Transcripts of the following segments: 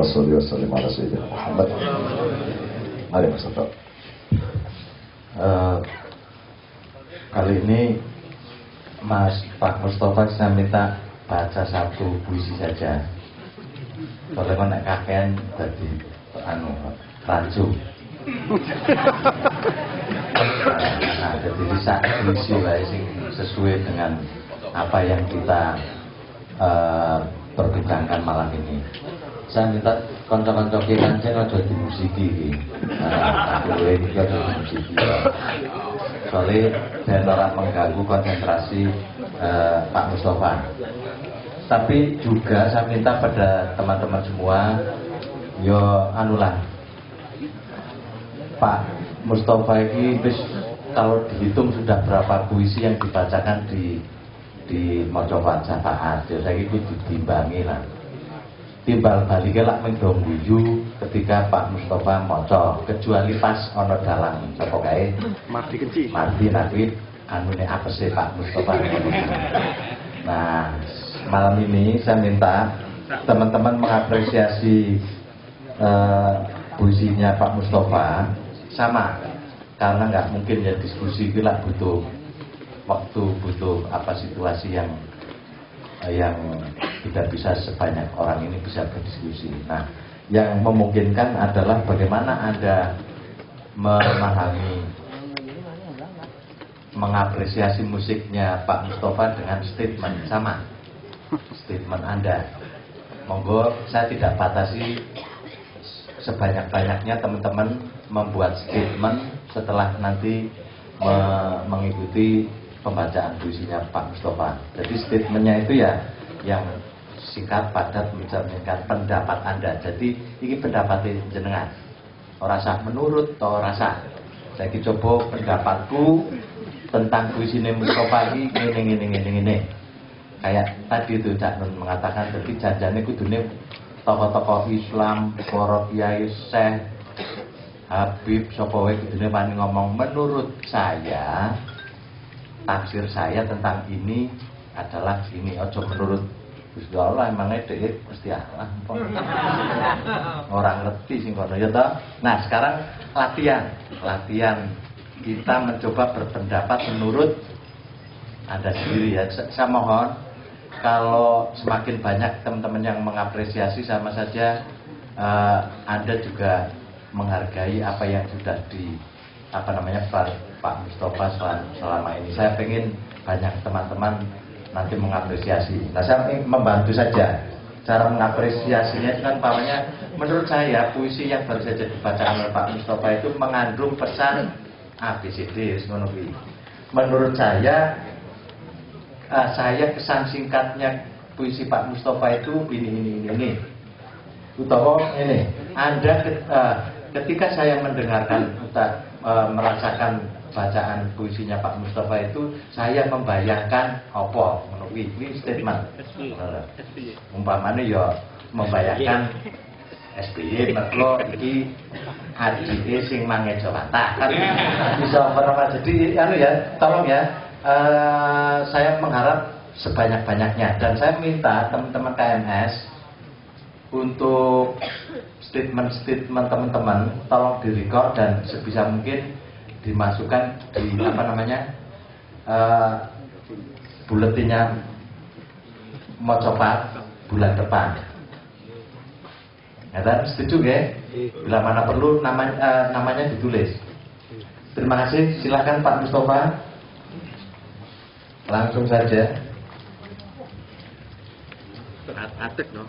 Allahumma sholli wa sallim ala sayyidina Muhammad. Mari Mas Toto. Kali ini Pak Mustafa saya minta baca satu puisi saja. Soalnya kan nek kakean dadi rancu. Nah, jadi bisa puisi wae sing sesuai dengan apa yang kita perbincangkan malam ini. Saya minta kanca-kanca kancing aja di musiki iki. Aku iki aja di musiki. Soalnya ben ora mengganggu konsentrasi Pak Mustafa. Tapi juga saya minta pada teman-teman semua, yo anulah Pak Mustafa ini kalau dihitung sudah berapa puisi yang dibacakan di Mojowan Syafaat. Ya saya itu ditimbangi lah. Timbal baliknya lah mendong guyu ketika Pak Mustafa moco, kecuali pas ono dalang sapa kae Mardi Kenci. Mardi nabi anune apese Pak Mustafa. Nah, malam ini saya minta teman-teman mengapresiasi puisinya Pak Mustafa sama, karena nggak mungkin ya diskusi itu lah butuh waktu, butuh apa situasi yang tidak bisa sebanyak orang ini bisa berdiskusi. Nah, yang memungkinkan adalah bagaimana Anda memahami, mengapresiasi musiknya Pak Mustafa dengan statement sama, statement Anda. Monggo, saya tidak batasi, sebanyak-banyaknya teman-teman membuat statement setelah nanti mengikuti pembacaan puisinya Pak Mustafa. Jadi statementnya itu ya yang singkat, padat, mencerminkan pendapat Anda. Jadi ini pendapat jenengan. Ora sah menurut atau rasa. Saya coba pendapatku tentang puisinya Mustafa ini. Kayak tadi itu Cak Nun mengatakan, jadi janjane kudune tokoh-tokoh Islam, para kiai, Syekh, Habib, sapa wae kudune wani ngomong menurut saya. Tafsir saya tentang ini adalah ini, ojo menurut Gusti Allah emangnya dhewe Gusti Allah. Orang ngerti sing kono ya toh. Nah, sekarang latihan kita mencoba berpendapat menurut Anda sendiri ya. Saya mohon kalau semakin banyak teman-teman yang mengapresiasi, sama saja Anda juga menghargai apa yang sudah Pak Mustafa selama ini. Saya pengen banyak teman-teman nanti mengapresiasi. Nah, saya ingin membantu saja. Cara mengapresiasinya itu kan pamannya, menurut saya puisi yang baru saja dibacakan oleh Pak Mustafa itu mengandung pesan ABCD. Menurut saya kesan singkatnya puisi Pak Mustafa itu ini. Utawa ini. Anda ketika saya mendengarkan merasakan bacaan puisinya Pak Mustafa itu, saya membayangkan apa menurut ini statement umpamanya ya membayangkan SBY mergo iki adike sing mangejawata kan bisa pernah. Jadi tolong ya, saya mengharap sebanyak-banyaknya, dan saya minta teman-teman KMS untuk statement teman-teman tolong direkord dan sebisa mungkin dimasukkan di buletinnya Mojopat bulan depan. Ya kan, setuju ya? Bila mana perlu namanya ditulis. Terima kasih, silakan Pak Mustafa. Langsung saja. Atek no.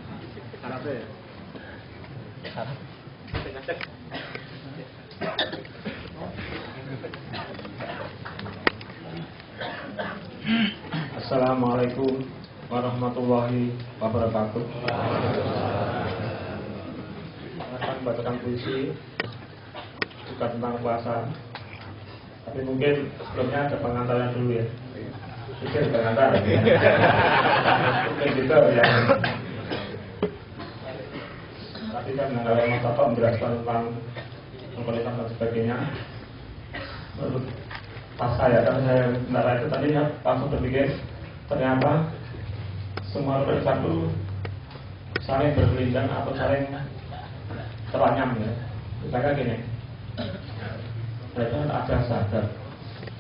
Assalamualaikum warahmatullahi wabarakatuh. Akan bacakan puisi juga tentang puasa. Tapi mungkin sebelumnya ada pengantaran dulu ya. Pikir pengantar. Mungkin gitu ya. Tadi kan kalau Mas Toto menjelaskan tentang kualitas dan sebagainya. Menurut pas saya itu tadi langsung berpikir ternyata semua persatu saling berkelindan atau saling teranyam ya. Misalnya gini, berarti ada zakat.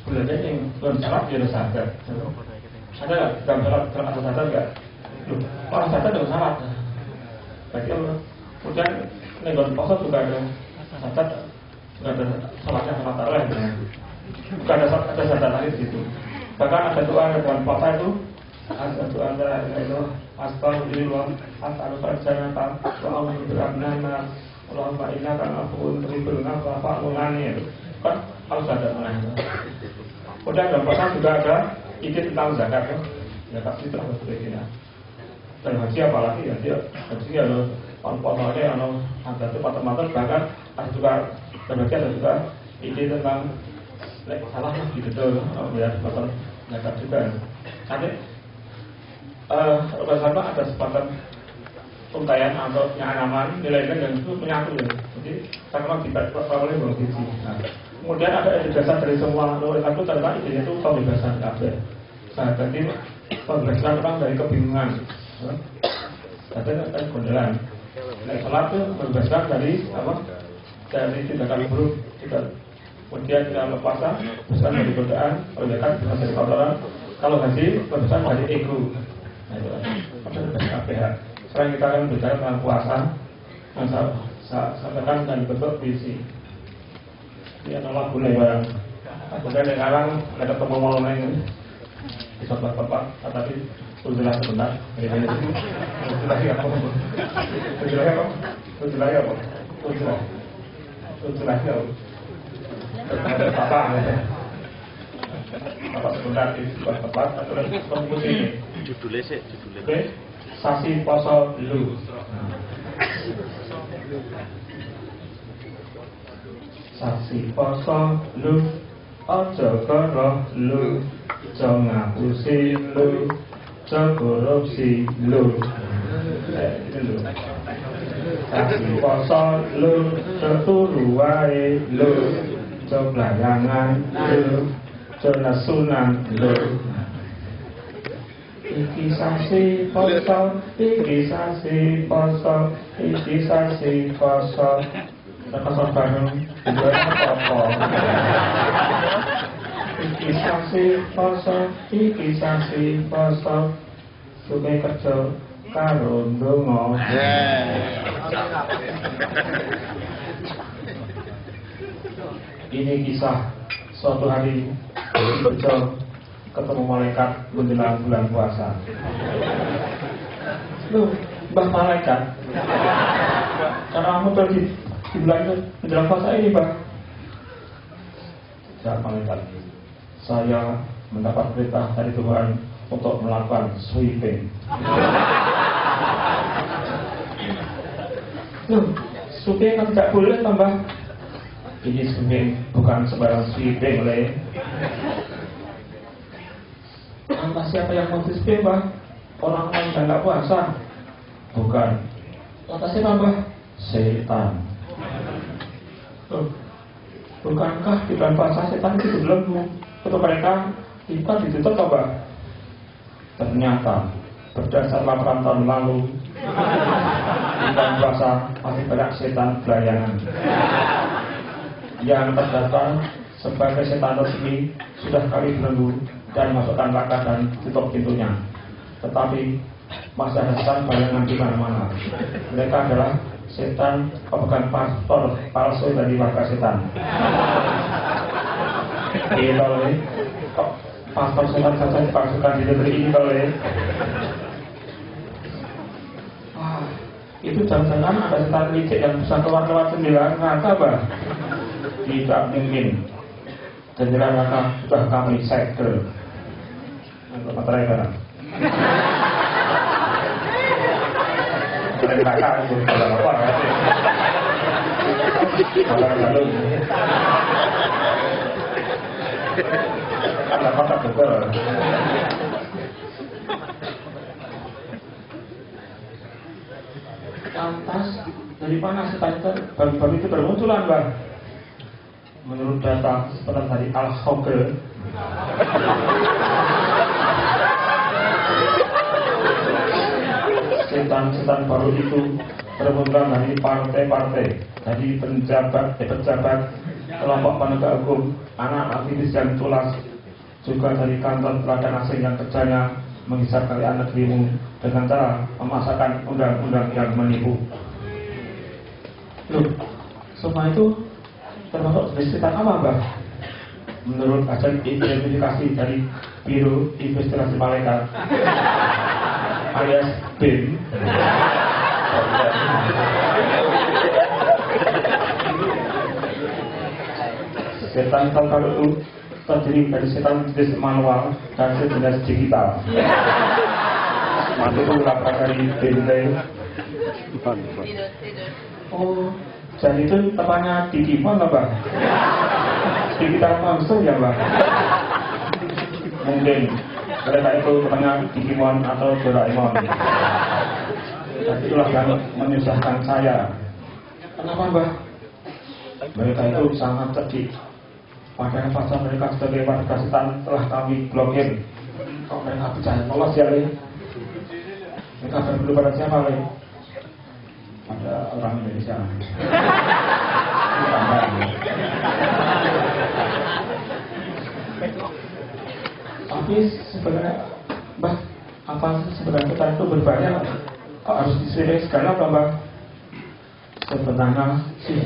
Berarti yang belum syarat dia ada zakat. Ada nggak dalam syarat ada zakat nggak? Kalau zakat ada syarat. Berarti kemudian negosiasi pasar juga ada zakat, juga ada salatnya sama tarawih. Bukan ada zakat lagi di situ. Bahkan ada doa dalam puasa itu, ada doa itu astagfirullah, as'aluka wa a'udzu bika Allahumma innaka afuwwun tuhibbul afwa fa'fu anni. Kan harus ada mana. Kemudian dalam puasa juga ada ide tentang zakat ya. Zakat itu harus berbeda. Dan haji apalagi ya dia haji ada puasanya ada itu mata-mata bahkan ada juga berbagai ada juga ide tentang salah gitu ya macam zakat juga. Nanti bersama ada sepatah untaian atau yang aman nilainya dan itu menyatu ya. Jadi sama dibaca oleh dua sisi. Nah, kemudian ada ijazah dari semua itu tentang idenya itu pembebasan kabeh. Nah, jadi pembebasan orang dari kebingungan. Ada gondelan. Nah, salat itu pembebasan dari apa? Dari tindakan buruk kita. Kemudian kita lepasan, pembebasan dari godaan, pembebasan dari kotoran. Kalau haji, pembebasan dari ego. Nah, itu pembebasan kabeh. Sekarang kita akan bicara tentang puasa yang saya sampaikan dan bentuk visi. Ini adalah boleh barang. Kemudian sekarang ada ketemu malam ini di sebuah tempat, tapi tujulah sebentar. Tujulah apa? Tujulah apa? Tujulah apa? Tujulah apa? Apa sebentar di sebuah tempat atau di kampus ini? Judulnya sih, judulnya. Oke. Sasi poso lu. Sasi poso lu, aja karo lu, aja ngapusi lu, aja korupsi lu. Sasi poso lu, teturu wae lu, aja blayangan lu, aja nasunan lu. Iki sasi poso, iki sasi poso, iki sasi poso. Poso bareng, dua apa? Iki sasi poso, iki sasi poso. Suke kerja karo ndonga. Ini kisah suatu hari kerja ketemu malaikat menjelang bulan puasa. Loh, Mbah malaikat. Karena kamu tadi di bulan menjelang puasa ini, Mbah. Ya malaikat, saya mendapat perintah dari Tuhan untuk melakukan sweeping. Loh, sweeping kan tidak boleh, Mbah. Ini sweeping bukan sembarang sweeping, Le. Entah siapa yang mau display, Mbah? Orang yang tidak puasa? Bukan. Entah siapa, Mbah? Setan. Bukankah di bulan puasa setan itu belum untuk mereka kita ditutup, Mbah? Ternyata berdasar laporan tahun lalu di bulan puasa masih banyak setan belayangan yang terdaftar sebagai setan resmi sudah kali belenggu dan masukkan laka dan tutup pintunya. Tetapi masih ada setan bayangan di mana-mana. Mereka adalah setan pemegang paspor palsu dari warga setan. Ini kok paspor setan saja dipalsukan di negeri ini boleh? Wah, itu jangan-jangan ada setan licik yang bisa keluar lewat jendela neraka, Mbah? Tidak mungkin. Jendela neraka sudah kami segel. Untuk materai barang. Materai neraka itu pada apa ya? Pada galung. Ada kota Bogor. Lantas dari mana setan baru itu bermunculan, Mbah? Menurut data setelah dari Al-Hogel, setan-setan baru itu bermunculan dari partai-partai, dari pejabat, kelompok penegak hukum, anak aktivis yang tulas, juga dari kantor teladan asing yang kerjanya menghisap kalian negerimu dengan cara memasakkan undang-undang yang menipu. Loh, semua itu termasuk jenis setan apa, Mbak? Menurut hasil identifikasi dari Biro Investigasi Malaikat alias BIM, setan kalau itu terdiri dari setan jenis manual dan jenis digital. Itu lapar dari BIM. Oh, jadi itu tepatnya Digimon nggak, Bang? Digital monster ya, Bang? Mungkin mereka itu tepatnya Digimon atau Doraemon. Dan itulah yang menyusahkan saya. Kenapa, Mbak? Mereka itu sangat cerdik. Padahal pasal mereka sebagai warga setan telah kami blokir. Kok mereka percaya polos ya, Le? Mereka berpedu pada siapa, Le? Ada orang Indonesia. Tapi sebenarnya, Mbak, apa sebenarnya kita itu berbahaya? Kok harus disediakan segala, Mbak? Sebenarnya sih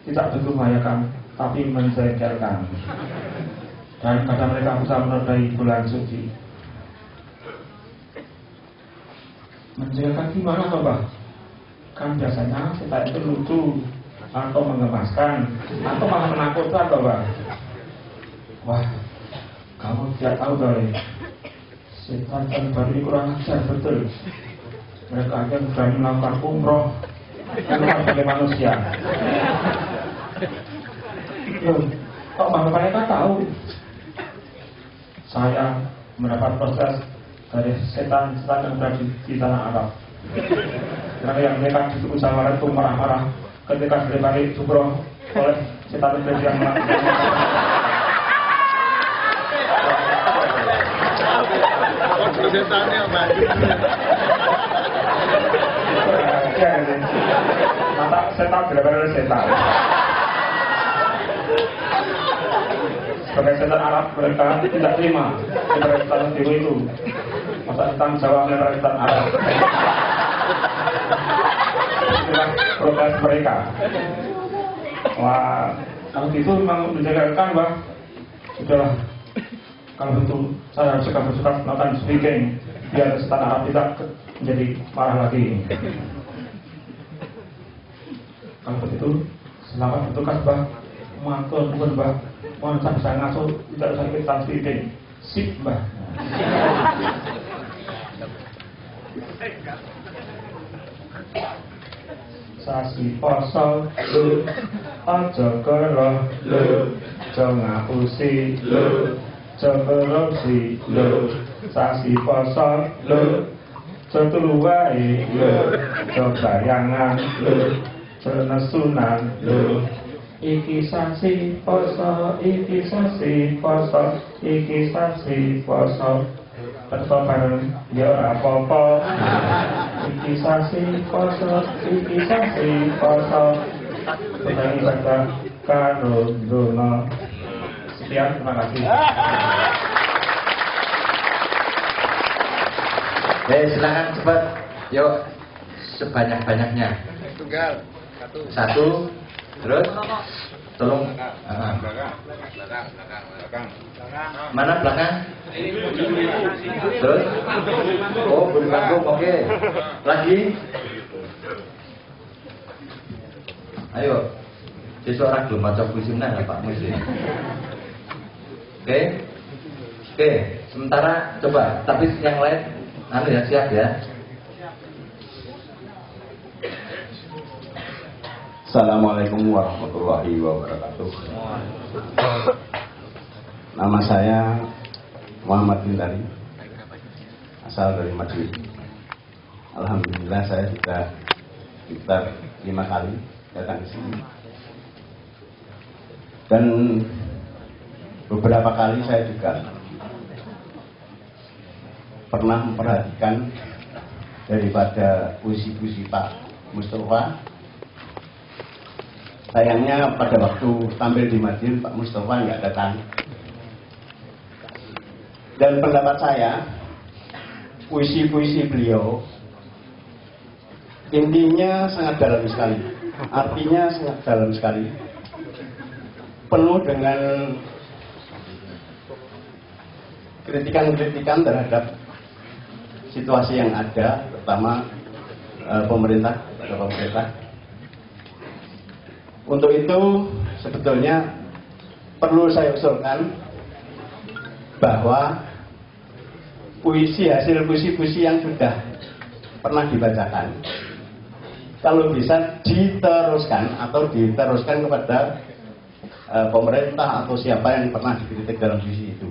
tidak begitu membahayakan, tapi menjengkelkan. Dan kadang mereka bisa menodai bulan suci. Menjengkelkan gimana, Mbak? Kan biasanya kita itu lucu atau menggemaskan atau malah menakutkan, Mbak. Wah, kamu tidak tahu, Doi. Setan baru ini kurang ajar betul. Mereka akan berani melakukan umroh sebagai manusia. Loh, kok mereka tahu? Saya mendapat proses dari setan-setan yang berada di tanah Arab. Karena yang mereka disuruh musyawarah itu marah-marah ketika balik umroh oleh setan yang melakukan. Setannya mata setan benar-benar setan. Sebagai setan Arab mereka tidak terima sebagai setan Tiru itu. Masa setan Jawa mereka setan Arab. Itulah protes mereka. Wah, kalau gitu memang menjengkelkan, Bang. Sudahlah. Kalau itu saya harus bersuka melakukan speaking biar setan Arab tidak menjadi marah lagi. Kalau begitu selamat bertugas, Bang. Matur nuwun, Bang. Mohon saya bisa ngasuh tidak usah kita speaking. Sip, Bang. Sasi poso lu aja karo lu aja ngapusi lu aja korupsi lu sasi poso lu aja turu wae lu aja bayangan lu aja nesunan lu iki sasi poso iki sasi poso iki sasi poso tetep bareng ya ora apa-apa. Iki sasi poso, iki sasi poso. Kita ibadah karo dono. Sekian, terima kasih. Silakan cepat. Yuk, sebanyak-banyaknya. tunggal. Satu. Terus tolong. Belakang. Mana belakang? Terus? Oh, beri panggung, oke. Lagi? Ayo. Sesuk ora gelem maca puisi meneh Pak Musi. Oke. Sementara coba, tapi yang lain ya siap ya. Assalamualaikum warahmatullahi wabarakatuh. Nama saya Muhammad Bintari, asal dari Madiun. Alhamdulillah saya sudah sekitar 5 kali datang ke sini. Dan beberapa kali saya juga pernah memperhatikan daripada puisi-puisi Pak Mustafa. Sayangnya pada waktu tampil di Madiun Pak Mustafa nggak datang. Dan pendapat saya, puisi-puisi beliau intinya sangat dalam sekali, artinya sangat dalam sekali, penuh dengan kritikan-kritikan terhadap situasi yang ada, terutama pemerintah. Untuk itu sebetulnya perlu saya usulkan bahwa hasil puisi-puisi yang sudah pernah dibacakan, kalau bisa diteruskan kepada pemerintah atau siapa yang pernah dikritik dalam puisi itu,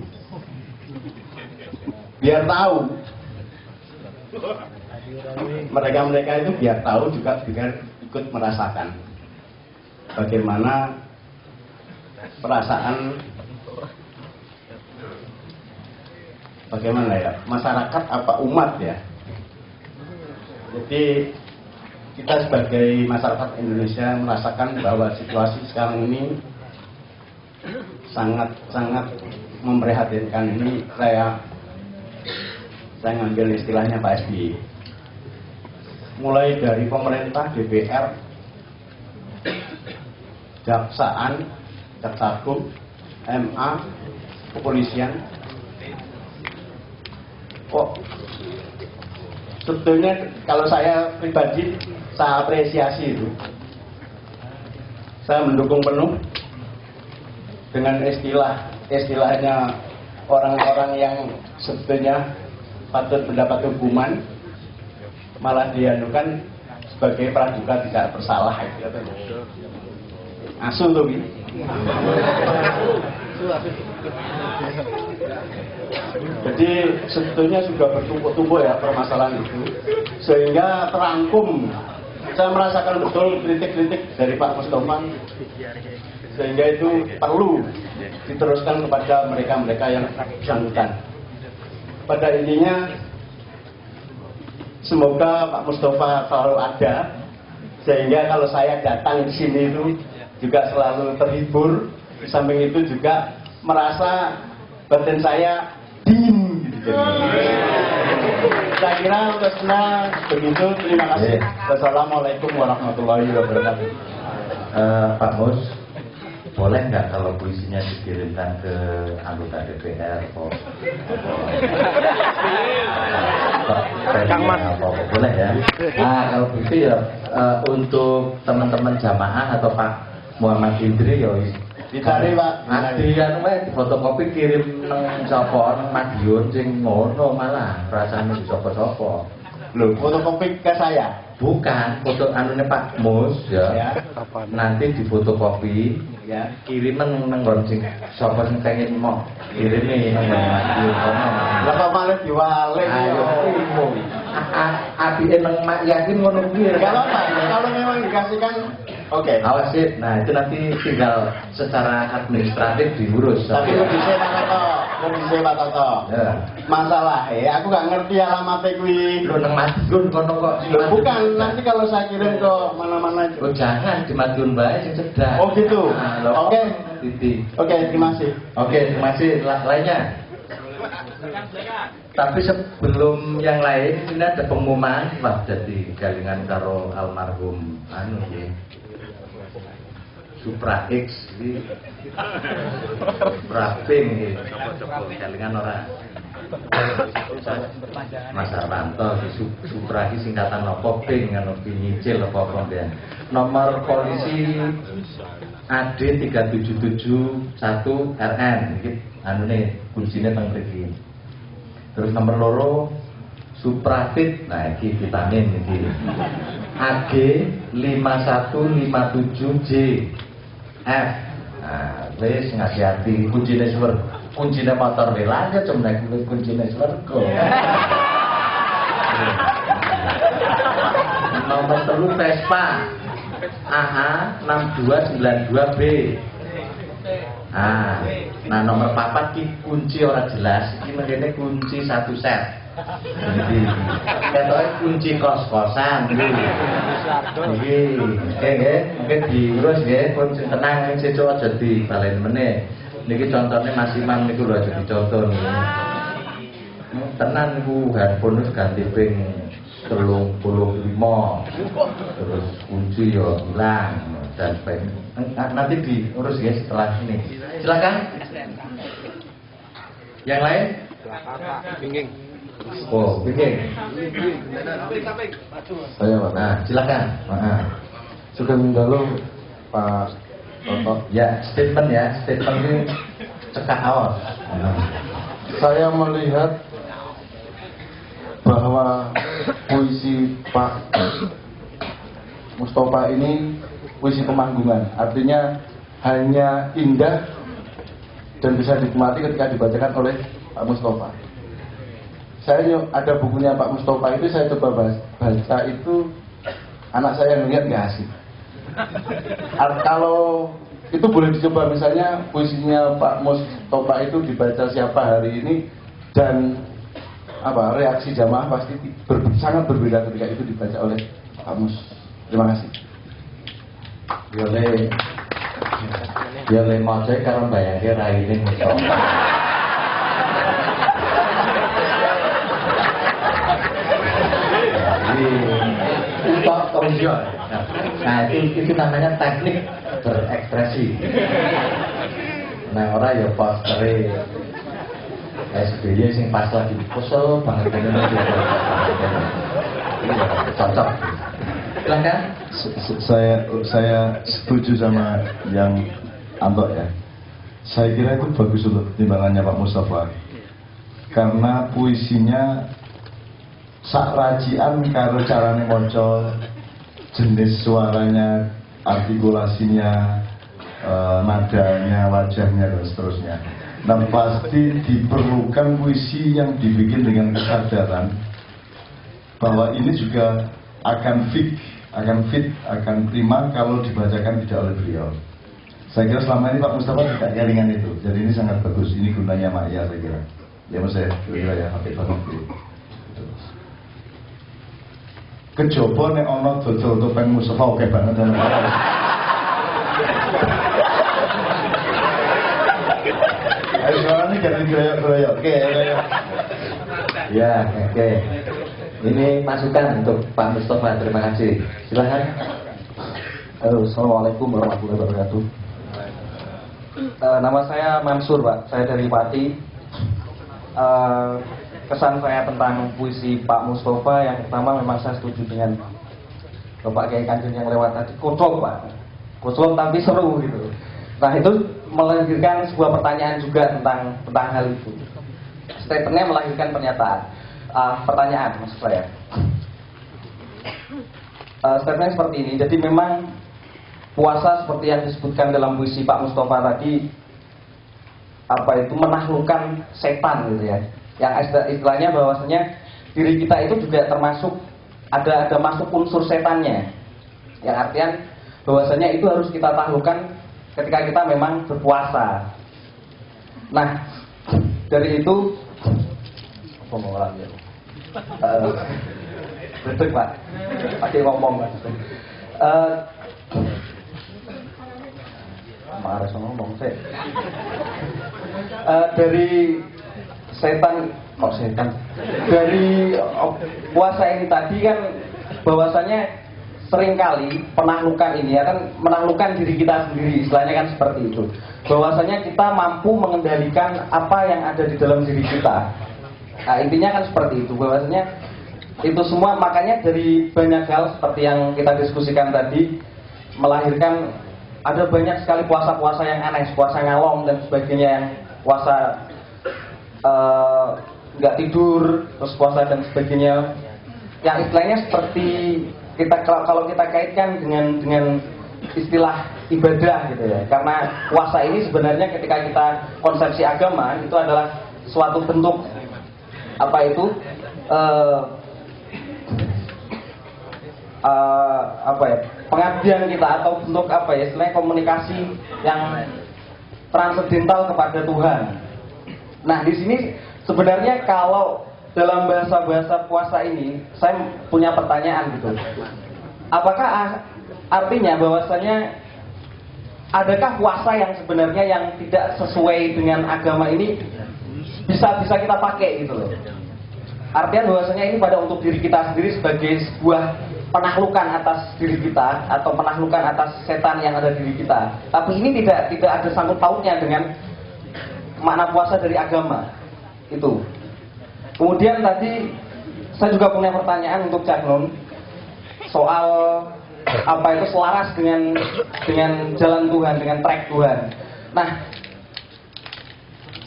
biar tahu mereka itu, biar tahu juga, biar ikut merasakan bagaimana perasaan masyarakat apa umat ya. Jadi kita sebagai masyarakat Indonesia merasakan bahwa situasi sekarang ini sangat memprihatinkan. Ini saya ngambil istilahnya Pak SBY. Mulai dari pemerintah, DPR, jaksa agung, MA, kepolisian, kok sebetulnya kalau saya pribadi saya apresiasi itu, saya mendukung penuh dengan istilahnya orang-orang yang sebetulnya patut mendapat hukuman malah dianukan sebagai praduga tidak bersalah itu. Asu tuh ini. Jadi sebetulnya sudah bertumpuk-tumpuk ya permasalahan itu, sehingga terangkum. Saya merasakan betul kritik-kritik dari Pak Mustafa, sehingga itu perlu diteruskan kepada mereka-mereka yang bersangkutan. Pada intinya semoga Pak Mustafa selalu ada, sehingga kalau saya datang di sini itu juga selalu terhibur. Di samping itu juga merasa batin saya dingin gitu. Saya kira untuk senang begitu. Terima kasih. Wassalamualaikum warahmatullahi wabarakatuh. Pak Mus, boleh nggak kalau puisinya dikirimkan ke anggota DPR Kang Mas? Boleh ya. Nah kalau begitu ya untuk teman-teman jamaah atau Pak Muhammad Indri ya dicari Pak. Adian wae fotokopi kirim nang sapa nang Madiun sing ngono malah rasane sapa-sapa. Loh, fotokopi ke saya? Bukan, foto anune Pak Mus ya. Nanti difotokopi ya, kiriman nang nggon sing sapa sing pengen mau kirimi nang Madiun kono. Lah kok malah diwalik ayo trimo. Apike nang Mak Yakin ngono kuwi. Kalau memang dikasihkan oke. Awas sih. Nah, itu nanti tinggal secara administratif diurus. Tapi kondisi Pak Toto. Ya. Masalah aku gak ngerti alamatnya kuwi. Lu nang Madiun kono kok. Bukan, nanti kalau saya kirim ke mana-mana itu. Oh, jangan di Madiun bae sing cedak. Oh gitu. Nah, oke. Oke, terima kasih. Oke, terima kasih. Lainnya. Tapi sebelum yang lain ini ada pengumuman Pak, jadi galingan karo almarhum anu ya. Supra X iki. Supra Pink iki. Galingan ora. Mas Arwanto Supra iki singkatan apa Pink ngono nyicil apa ya. Nomor polisi AD 3771 RN iki anune kuncine teng mriki. Terus nomor loro Suprafit, nah iki vitamin iki. AG 5157J F. Nah, wis ngati-ati kuncine swerga. Kuncine motor welan ya cuma kuncine swerga. Nomor 3 Vespa AH 6292B. Nah nomor 4 ki kunci ora jelas, iki mengene kunci 1 set. Jadi katanya kunci kos-kosan iki nggih mungkin diurus nggih pun tenang ning sesuk aja dibalen meneh. Niki contohnya Mas Imam niku lho aja dicontoh niku. Tenan niku handphone wis ganti ping 35 terus kunci yo hilang dan nanti diurus ya setelah ini. Silakan. Yang lain? Bingung. Oh, bingung. Saya Pak. Nah, silakan. Sugeng dalu Pak Toto. Ya, statement ini cekak awas. Saya melihat bahwa puisi Pak Mustafa ini puisi pemanggungan, artinya hanya indah dan bisa dinikmati ketika dibacakan oleh Pak Mustafa. Saya ada bukunya Pak Mustafa itu saya coba baca itu, anak saya ngeliat nggak asik. Kalau itu boleh dicoba, misalnya puisinya Pak Mustafa itu dibaca siapa hari ini dan reaksi jamaah pasti sangat berbeda ketika itu dibaca oleh Pak Mus. Terima kasih. Boleh mau saya kalau bayangke raine Mustafa. Untuk tonjol. Nah itu namanya teknik berekspresi. Nah orang ya postere SBY sing pas lagi kesel banget dengan cocok. Silakan. Saya setuju sama yang Antok ya. Saya kira itu bagus untuk timbangannya Pak Mustafa, karena puisinya sak racian karo carane maca, jenis suaranya, artikulasinya, nadanya, wajahnya dan seterusnya. Nah pasti diperlukan puisi yang dibikin dengan kesadaran bahwa ini juga akan fit, akan prima kalau dibacakan tidak oleh beliau. Saya kira selama ini Pak Mustafa tidak jaringan itu, jadi ini sangat bagus. Ini gunanya Maya saya kira. Ya mas saya kira ya hati banget. Kejopo nek ono dodol topeng Mustafa oke banget. Ayo sekarang ini jangan geroyok. Oke. Ya, oke. Ini masukan untuk Pak Mustafa. Terima kasih. Silakan. Halo, assalamualaikum warahmatullahi wabarakatuh. Nama saya Mansur, Pak. Saya dari Pati. Kesan saya tentang puisi Pak Mustafa yang pertama memang saya setuju dengan Bapak Kiai Kanjeng yang lewat tadi. Kodok, Pak. Kodok tapi seru gitu. Nah itu melahirkan sebuah pertanyaan juga tentang hal itu. Statementnya melahirkan pertanyaan maksud saya. Statementnya seperti ini. Jadi memang puasa seperti yang disebutkan dalam puisi Pak Mustafa tadi, menaklukkan setan gitu ya. Yang istilahnya bahwasanya diri kita itu juga termasuk ada masuk unsur setannya. Yang artian bahwasanya itu harus kita taklukkan ketika kita memang berpuasa. Nah, dari itu apa mau lagi? Betul Pak, pakai ngomong Pak. Marah sama ngomong sih. Dari setan, dari puasa ini tadi kan bahwasanya seringkali penaklukan ini ya kan menaklukkan diri kita sendiri, istilahnya kan seperti itu. Bahwasanya kita mampu mengendalikan apa yang ada di dalam diri kita. Nah, intinya kan seperti itu, bahwasanya itu semua makanya dari banyak hal seperti yang kita diskusikan tadi melahirkan ada banyak sekali puasa-puasa yang aneh, puasa ngalong dan sebagainya, yang puasa nggak tidur, terus puasa dan sebagainya, yang istilahnya seperti kalau kita kaitkan dengan istilah ibadah gitu ya. Karena puasa ini sebenarnya ketika kita konsepsi agama itu adalah suatu bentuk pengabdian kita atau bentuk istilahnya komunikasi yang transendental kepada Tuhan. Nah di sini sebenarnya kalau dalam bahasa-bahasa puasa ini, saya punya pertanyaan gitu. Apakah artinya bahwasanya adakah puasa yang sebenarnya yang tidak sesuai dengan agama ini bisa kita pakai gitu loh? Artinya bahwasanya ini pada untuk diri kita sendiri sebagai sebuah penaklukan atas diri kita atau penaklukan atas setan yang ada di diri kita. Tapi ini tidak ada sangkut pautnya dengan makna puasa dari agama itu. Kemudian tadi saya juga punya pertanyaan untuk Cak Nun soal apa itu selaras dengan jalan Tuhan, dengan track Tuhan. Nah,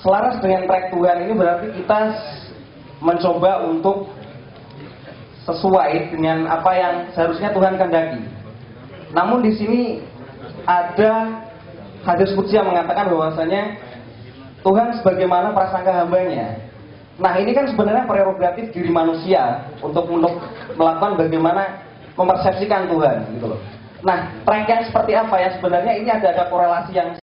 selaras dengan track Tuhan ini berarti kita mencoba untuk sesuai dengan apa yang seharusnya Tuhan kehendaki. Namun di sini ada hadis qudsi yang mengatakan bahwasanya Tuhan sebagaimana prasangka hambanya. Nah, ini kan sebenarnya prerogatif diri manusia untuk melakukan bagaimana mempersepsikan Tuhan gitu loh. Nah, track yang seperti apa ya sebenarnya ini ada korelasi yang